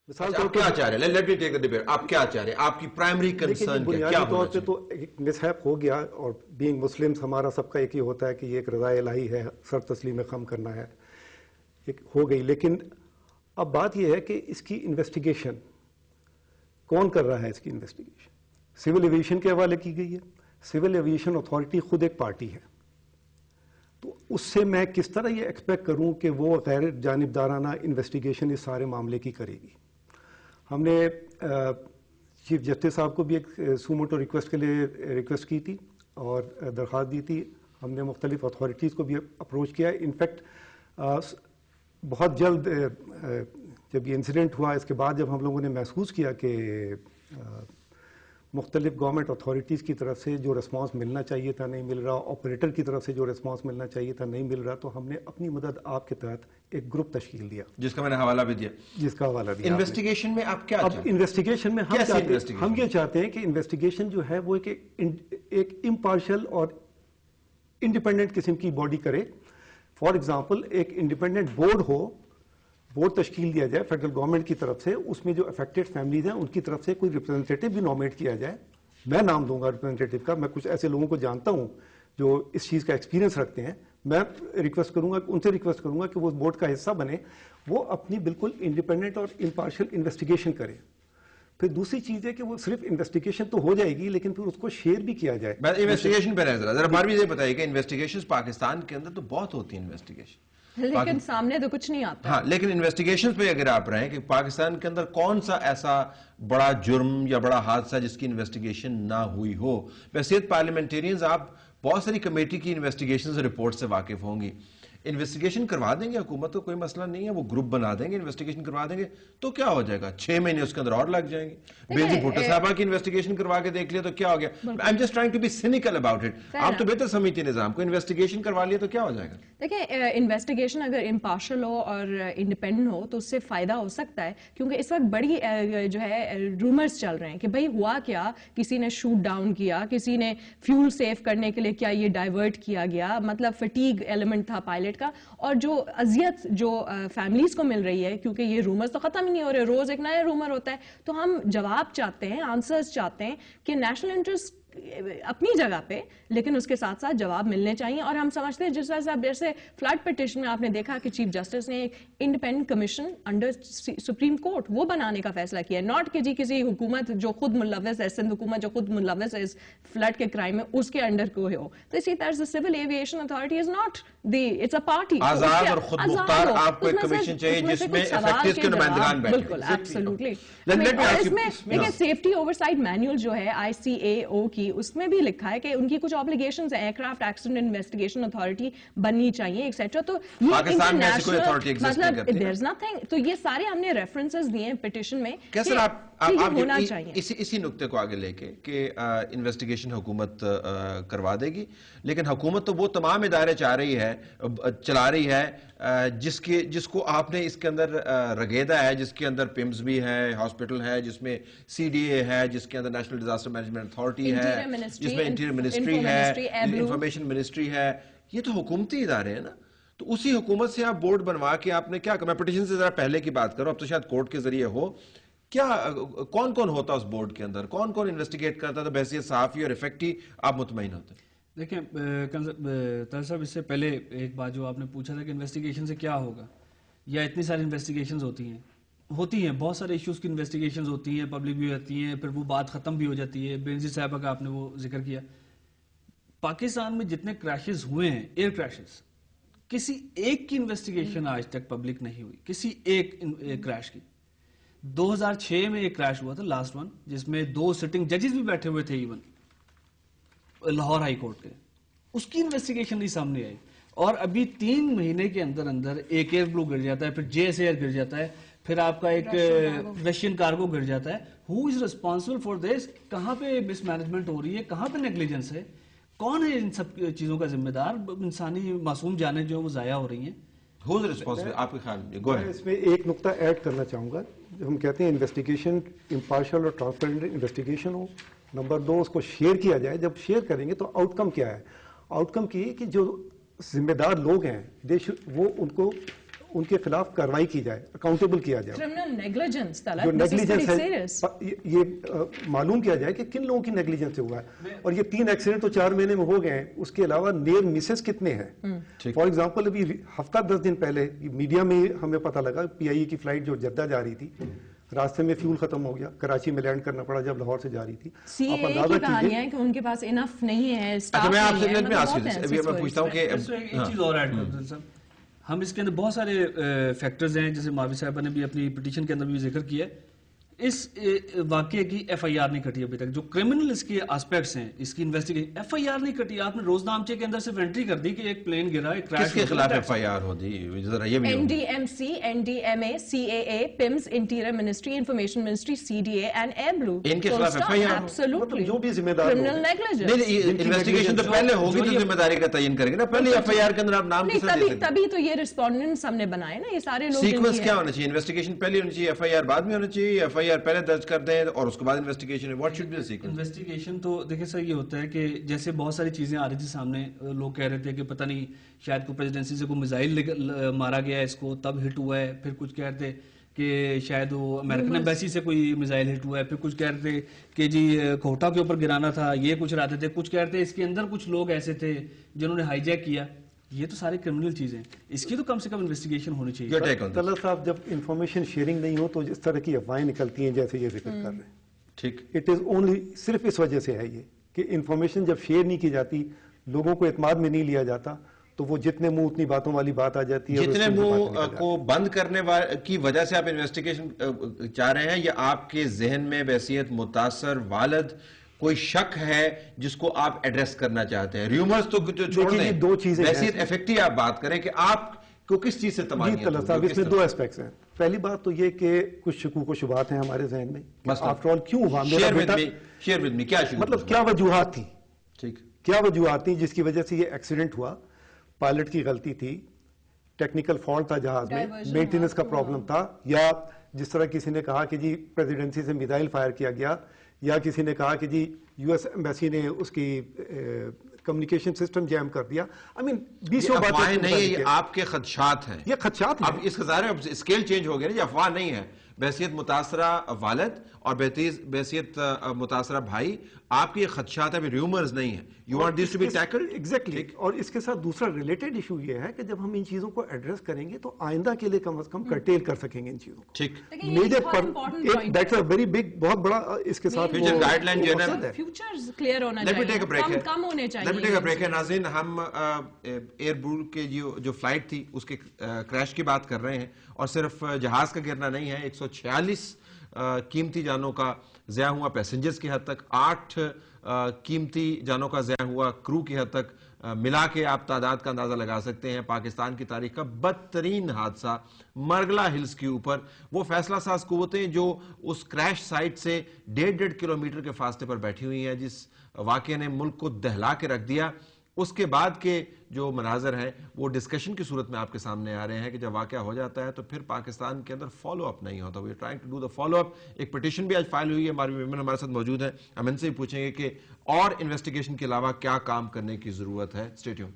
مثال طور کیا چاہ رہے ہیں؟ لیٹ می ٹیک دی ڈیبیٹ. آپ کیا چاہ رہے ہیں؟ آپ کی پرائمری کنسرن کیا طور پہ تو ایک مسہیپ ہو گیا، اور بینگ مسلمس ہمارا سب کا ایک ہی ہوتا ہے کہ یہ ایک رضا الہی ہے، سر تسلیم خم کرنا ہے، ایک ہو گئی. لیکن اب بات یہ ہے کہ اس کی انویسٹیگیشن کون کر رہا ہے؟ اس کی انویسٹیگیشن سول ایویشن کے حوالے کی گئی ہے. سول ایویشن اتھارٹی خود ایک پارٹی ہے، تو اس سے میں کس طرح یہ ایکسپیکٹ کروں کہ وہ غیر جانبدارانہ انویسٹیگیشن اس سارے معاملے کی کرے گی. ہم نے چیف جسٹس صاحب کو بھی ایک سوموٹو ریکویسٹ کے لیے ریکویسٹ کی تھی اور درخواست دی تھی. ہم نے مختلف اتھارٹیز کو بھی اپروچ کیا. انفیکٹ بہت جلد جب یہ انسیڈنٹ ہوا، اس کے بعد جب ہم لوگوں نے محسوس کیا کہ مختلف گورنمنٹ اتھارٹیز کی طرف سے جو ریسپانس ملنا چاہیے تھا نہیں مل رہا، آپریٹر کی طرف سے جو ریسپانس ملنا چاہیے تھا نہیں مل رہا، تو ہم نے اپنی مدد آپ کے تحت ایک گروپ تشکیل دیا، جس کا میں نے حوالہ بھی دیا. انویسٹیگیشن میں آپ کیا اب انویسٹیگیشن میں ہم یہ چاہتے ہیں کہ انویسٹیگیشن جو ہے وہ ایک امپارشل اور انڈیپینڈنٹ قسم کی باڈی کرے. فار ایگزامپل ایک انڈیپینڈنٹ بورڈ ہو، بورڈ تشکیل دیا جائے فیڈرل گورنمنٹ کی طرف سے، اس میں جو افیکٹڈ فیملیز ہیں ان کی طرف سے کوئی ریپرزینٹیٹو بھی نامینیٹ کیا جائے. میں نام دوں گا ریپرزینٹیٹو کا، میں کچھ ایسے لوگوں کو جانتا ہوں جو اس چیز کا ایکسپیرینس رکھتے ہیں. میں ریکویسٹ کروں گا، ان سے ریکویسٹ کروں گا کہ وہ بورڈ کا حصہ بنے، وہ اپنی بالکل انڈیپینڈنٹ اور امپارشل انویسٹیگیشن کرے. پھر دوسری چیز ہے کہ وہ صرف انویسٹیگیشن تو ہو جائے گی، لیکن پھر اس کو شیئر بھی کیا جائے. انویسٹیگیشن پہ ذرا بار بھی یہ بتائیے کہ انویسٹیگیشن پاکستان کے اندر تو بہت ہوتی ہیں انویسٹیگیشن، لیکن سامنے تو کچھ نہیں آتا. ہاں، لیکن انویسٹیگیشن پہ اگر آپ رہیں کہ پاکستان کے اندر کون سا ایسا بڑا جرم یا بڑا حادثہ جس کی انویسٹیگیشن نہ ہوئی ہو. ویسے پارلیمنٹیرینز آپ بہت ساری کمیٹی کی انویسٹیگیشن رپورٹ سے واقف ہوں گی. انویسٹیگیشن کروا دیں گے حکومت تو کوئی مسئلہ نہیں ہے، وہ گروپ بنا دیں گے، انویسٹیگیشن کروا دیں گے تو کیا ہو جائے گا؟ 6 مہینے اس کے اندر اور لگ جائیں گے. بینظیر بھٹو صاحبہ کی انویسٹیگیشن کروا کے دیکھ لیا تو کیا ہو گیا؟ I am just trying to be cynical about it. آپ تو بہتر سمجھتی نظام کو، انویسٹیگیشن کروا لیا تو کیا ہو جائے گا؟ دیکھیں، انویسٹیگیشن اگر امپارشل ہو اور انڈیپینڈنٹ ہو تو اس سے فائدہ ہو سکتا ہے، کیونکہ اس وقت بڑی جو ہے رومرز چل رہے ہیں کہ بھئی ہوا کیا، کسی نے شوٹ ڈاؤن کیا، کسی نے فیول سیو کرنے کے لیے کیا یہ ڈائیورٹ کیا گیا، مطلب فٹیگ ایلیمنٹ تھا پائلٹ کا. اور جو اذیت جو فیملیز کو مل رہی ہے، کیونکہ یہ رومرز تو ختم ہی نہیں ہو رہے، روز ایک نیا رومر ہوتا ہے. تو ہم جواب چاہتے ہیں، آنسرز چاہتے ہیں کہ نیشنل انٹرسٹ اپنی جگہ پہ، لیکن اس کے ساتھ ساتھ جواب ملنے چاہیے. اور ہم سمجھتے ہیں جس طرح سے جیسے فلڈ پٹیشن میں آپ نے دیکھا کہ چیف جسٹس نے ایک independent commission under supreme court وہ بنانے کا فیصلہ کیا ہے، ناٹ کہ جی کسی حکومت جو خود ملوث ہے، سندھ حکومت جو خود ملوث ہے اس فلڈ کے کرائم میں، اس کے انڈر کو ہو. تو اسی طرح سے civil aviation authority is not the, it's a party. آزاد اور خود مختار آپ کو ایک کمیشن چاہیے جس میں افیکٹس کے نمائندگان بیٹھیں. بالکل، ایبسولوٹلی. اس میں دیکھیں سیفٹی اوورسائٹ مینول جو ہے ICAO کی، اس میں بھی لکھا ہے کہ ان کی کچھ آبلیگیشنز ہیں، ایئرکرافٹ ایکسیڈنٹ انویسٹیگیشن اتھارٹی بننی چاہیے ایکسیٹرا. تو یہ انٹرنیشنل مطلب دیر از نتھنگ. تو یہ سارے ہم نے ریفرنسز دیے ہیں پٹیشن میں کہ یہ ہونا چاہیے. اسی نقطے کو آگے لے کے کہ انویسٹیگیشن حکومت کروا دے گی، لیکن حکومت تو وہ تمام ادارے چلا رہی ہے جس کو آپ نے اس کے اندر رگیدہ ہے، جس کے اندر پمز بھی ہے، ہاسپٹل ہے، جس میں CDA ہے، جس کے اندر نیشنل ڈیزاسٹر مینجمنٹ اتھارٹی ہے، جس میں انٹیریئر منسٹری ہے، انفارمیشن منسٹری ہے. یہ تو حکومتی ادارے ہیں نا. تو اسی حکومت سے آپ بورڈ بنوا کے آپ نے کیا کرنا؟ پٹیشن سے ذرا پہلے کی بات کرو، اب تو شاید کورٹ کے ذریعے ہو. کیا کون کون ہوتا اس بورڈ کے اندر، کون کون انویسٹیگیٹ کرتا تو بحیثیت صحافی اور افیکٹی آپ مطمئن ہوتے؟ دیکھیں طاہر صاحب، اس سے پہلے ایک بات جو آپ نے پوچھا تھا کہ انویسٹیگیشن سے کیا ہوگا، یا اتنی ساری انویسٹیگیشنز ہوتی ہیں بہت سارے ایشوز کی انویسٹیگیشنز ہوتی ہیں، پبلک بھی ہوتی ہیں، پھر وہ بات ختم بھی ہو جاتی ہے. بینظیر صاحبہ کا آپ نے وہ ذکر کیا. پاکستان میں جتنے کریشز ہوئے ہیں، ایئر کریشز، کسی ایک کی انویسٹیگیشن آج تک پبلک نہیں ہوئی، کسی ایک کریش کی. 2006 میں ایک کریش ہوا تھا، لاسٹ ون، جس میں 2 سٹنگ ججز بھی بیٹھے ہوئے تھے، ایون لاہور ہائی کورٹ کے. اس کی انویسٹیگیشن نہیں سامنے آئی. اور ابھی 3 مہینے کے اندر ایک ایئر بلو گر جاتا ہے، پھر JS ایئر گر جاتا ہے، پھر آپ کا ایک رشین کارگو گر جاتا ہے. ہو از ریسپانسبل فار دس؟ کہاں پہ مس مینجمنٹ ہو رہی ہے، کہاں پہ نیگلیجنس ہے، کون ہے ان سب چیزوں کا ذمہ دار؟ انسانی معصوم جانیں جو وہ ضائع ہو رہی ہیں. ہو ریسپانسبل آپ کے خیال میں؟ اس میں ایک نقطہ ایڈ کرنا چاہوں گا. ہم کہتے ہیں انویسٹیگیشن امپارشل اور ٹرانسپیرنٹ انویسٹیگیشن ہو. نمبر 2 اس کو شیئر کیا جائے. جب شیئر کریں گے تو آؤٹ کم کیا ہے؟ آؤٹ کم کی کہ جو ذمہ دار لوگ ہیں وہ ان کو ان کے خلاف کارروائی کی جائے, اکاؤنٹیبل کیا جائے. Criminal negligence, Talat, جو this is pretty negligence serious. ہے یہ معلوم کیا جائے کہ کن لوگوں کی نیگلیجنس سے ہوا ہے. اور یہ 3 ایکسیڈنٹ تو 4 مہینے میں ہو گئے ہیں, اس کے علاوہ نیئر مسز کتنے ہیں. فار ایگزامپل ابھی ہفتہ 10 دن پہلے میڈیا میں ہمیں پتہ لگا PIE کی فلائٹ جو جدہ جا رہی تھی, راستے میں فیول ختم ہو گیا, کراچی میں لینڈ کرنا پڑا جب لاہور سے جا رہی تھی. CAA کی کہانی ہے کہ ان کے پاس انف نہیں ہے, اچھا میں آپ سے میں پوچھتا ہوں کہ ایک چیز اور ایڈ کرتا ہوں صاحب, ہم اس کے اندر بہت سارے فیکٹرز ہیں, جیسے ماوی صاحبہ نے بھی اپنی پٹیشن کے اندر بھی ذکر کیا ہے. اس واقعے کی FIR نہیں کٹی ابھی تک. جو کرمنل اس کے آسپیکٹس ہیں, اس کی انویسٹیگیشن, FIR نہیں کٹی. آپ نے روز نامچے کے اندر صرف انٹری کر دی کہ ایک پلین گرا, ایک کریش. کس کے خلاف FIR ہوتی ذرا یہ بھی NDMC, NDMA, CAA, PIMS, Interior Ministry, Information Ministry, CDA and Air Blue. ان کے خلاف FIR Absolutely. جو بھی ذمہ دار Criminal negligence. نہیں, انویسٹیگیشن تو پہلے ہوگی تو ذمہ داری کا تعین کریں گے نا. پہلے FIR کے اندر آپ نام کس طرح دے سکتے ہیں؟ تبھی تو یہ رسپونڈنٹس ہم نے بنائے نا, یہ سارے لوگ. سیکوینس کیا ہونا چاہیے؟ انویسٹیگیشن پہلے ہونی چاہیے, FIR بعد میں ہونا چاہیے, FIR پہلے درج کر دیں اور اس کے بعد investigation. What should be the sequence? Investigation تو دیکھیں سر یہ ہوتا ہے کہ جیسے بہت ساری چیزیں آ رہی تھی سامنے, لوگ کہہ رہے تھے کہ پتہ نہیں شاید کوئی پریزیڈنسی سے کوئی میزائل مارا گیا ہے اس کو تب ہٹ ہوا ہے, پھر کچھ کہہ رہے تھے کہ شاید وہ امریکن ایمبیسی سے کوئی میزائل ہٹ ہوا ہے, پھر کچھ کہہ رہے تھے کہ جی کوٹا کے اوپر گرانا تھا, یہ کچھ رہتے تھے, کچھ کہہ رہے تھے اس کے اندر کچھ لوگ ایسے تھے جنہوں نے ہائی جیک کیا. یہ تو سارے کرمنل چیزیں, اس کی تو کم سے کم انویسٹیگیشن ہونی چاہیے. طلعت صاحب, جب انفارمیشن شیئرنگ نہیں ہو تو اس طرح کی افواہیں نکلتی ہیں جیسے یہ ذکر کر رہے ہیں. ٹھیک, اٹ از اونلی, صرف اس وجہ سے ہے یہ کہ انفارمیشن جب شیئر نہیں کی جاتی, لوگوں کو اعتماد میں نہیں لیا جاتا, تو وہ جتنے منہ اتنی باتوں والی بات آ جاتی ہے. جتنے منہ کو بند کرنے کی وجہ سے آپ انویسٹیگیشن چاہ رہے ہیں, یا آپ کے ذہن میں بحیثیت متاثر والد کوئی شک ہے جس کو آپ ایڈریس کرنا چاہتے ہیں؟ ریومرز تو چھوڑ دیں, دو چیزیں بحیثیت افیکٹی آپ بات کریں کہ آپ کو کس چیز سے تمانیت طلعت صاحب, اس میں 2 اسپیکٹس ہیں. پہلی بات تو یہ کہ کچھ شکوک و شبہات ہیں ہمارے ذہن میں, آفٹر آل کیوں ہوا میرا بیٹا, شیئر ود می, کیا مطلب کیا وجوہات تھی, ٹھیک, کیا وجوہات تھیں جس کی وجہ سے یہ ایکسیڈنٹ ہوا. پائلٹ کی غلطی تھی, ٹیکنیکل فالٹ تھا جہاز میں, مینٹیننس کا پرابلم تھا, یا جس طرح کسی نے کہا کہ جی پریزیڈنسی سے میزائل فائر کیا گیا, یا کسی نے کہا کہ جی US ایمبیسی نے اس کی کمیونیکیشن سسٹم جیم کر دیا. آئی مین 20 افواہیں نہیں ہے, یہ آپ کے خدشات ہیں. یہ خدشات اب اس کا ظاہر ہے اسکیل چینج ہو گیا نا, یہ افواہ نہیں ہے. بحیثیت متاثرہ والد اور بحیثیت متاثرہ بھائی, آپ کی یہ خدشات ہیں, ریومرز نہیں ہیں. You want these to be tackled. Exactly. اور اس کے ساتھ دوسرا ریلیٹڈ ایشو یہ ہے کہ جب ہم ان چیزوں کو ایڈریس کریں گے تو آئندہ کے لیے کم از کم کرٹیل کر سکیں گے ان چیزوں کو. ٹھیک, major that's a very big, بہت بڑا اس کے ساتھ فیوچر گائیڈ لائن جو ہے نا, فیوچرز کلیئر ہونا let me take a break, کم ہونے چاہیے. Let me take a break. ناظرین, ہم ایئر بلو کے جو فلائٹ تھی اس کے کریش کی بات کر رہے ہیں, اور صرف جہاز کا گرنا نہیں ہے, 146 قیمتی جانوں کا ضیاع ہوا پیسنجرز کی حد تک, 8 قیمتی جانوں کا ضیاع ہوا کرو کی حد تک. ملا کے آپ تعداد کا اندازہ لگا سکتے ہیں. پاکستان کی تاریخ کا بدترین حادثہ مرگلا ہلز کے اوپر, وہ فیصلہ ساز قوتیں جو اس کریش سائٹ سے 1.5 کلومیٹر کے فاصلے پر بیٹھی ہوئی ہیں, جس واقعے نے ملک کو دہلا کے رکھ دیا. اس کے بعد کے جو مناظر ہیں وہ ڈسکشن کی صورت میں آپ کے سامنے آ رہے ہیں کہ جب واقعہ ہو جاتا ہے تو پھر پاکستان کے اندر فالو اپ نہیں ہوتا. We are trying to do the follow up. ایک پٹیشن بھی آج فائل ہوئی ہے, ہماری ویمن ہمارے ساتھ موجود ہیں, ہم ان سے بھی پوچھیں گے کہ اور انویسٹیگیشن کے علاوہ کیا کام کرنے کی ضرورت ہے. Stay tuned.